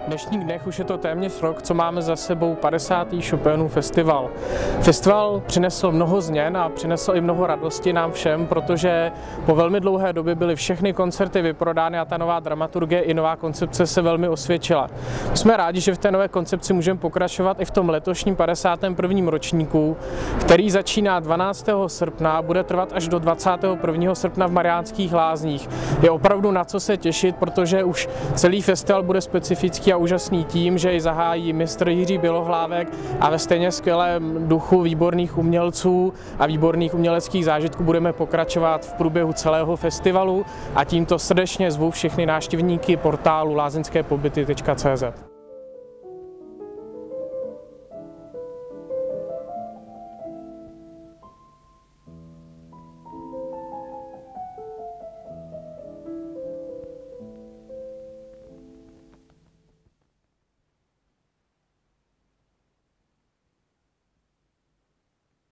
V dnešních dnech už je to téměř rok, co máme za sebou 50. Chopinův festival. Festival přinesl mnoho změn a přinesl i mnoho radosti nám všem, protože po velmi dlouhé době byly všechny koncerty vyprodány a ta nová dramaturgie i nová koncepce se velmi osvědčila. Jsme rádi, že v té nové koncepci můžeme pokračovat i v tom letošním 51. ročníku, který začíná 12. srpna a bude trvat až do 21. srpna v Mariánských Lázních. Je opravdu na co se těšit, protože už celý festival bude specifický a úžasný tím, že ji zahájí mistr Jiří Bělohlávek a ve stejně skvělém duchu výborných umělců a výborných uměleckých zážitků budeme pokračovat v průběhu celého festivalu a tímto srdečně zvu všechny návštěvníky portálu lázeňsképobyty.cz.